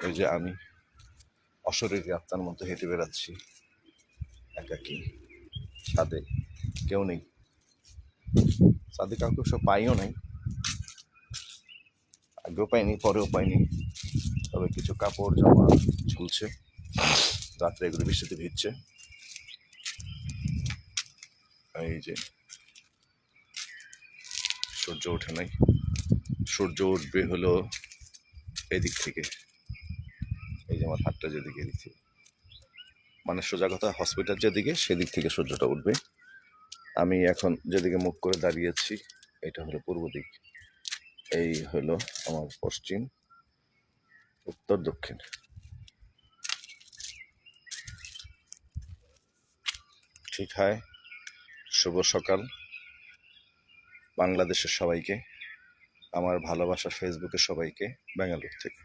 ওই যে আমি অশরীরী আত্মার মধ্যে হেঁটে বেড়াচ্ছি একাকি, ছাদে কেউ নেই, ছাদে কাউকে সব পাইও নাই, আগেও পাইনি পরেও পাইনি। তবে কিছু কাপড় জামা ঝুলছে, রাত্রে এগুলো বৃষ্টিতে ভিজছে। এই যে সূর্য ওঠে নাই, সূর্য উঠবে হলো এদিক থেকে, এই যে আমার হাতটা যেদিকে, এদিক থেকে, মানে সোজা কথা হসপিটাল যেদিকে সেদিক থেকে সূর্যটা উঠবে। আমি এখন যেদিকে মুখ করে দাঁড়িয়েছি এটা হলো পূর্ব দিক, এই হলো আমার পশ্চিম, উত্তর, দক্ষিণ। ঠিক হয়। শুভ সকাল বাংলাদেশের সবাইকে, আমার ভালোবাসা ফেসবুকের সবাইকে, ব্যাঙ্গালোর থেকে।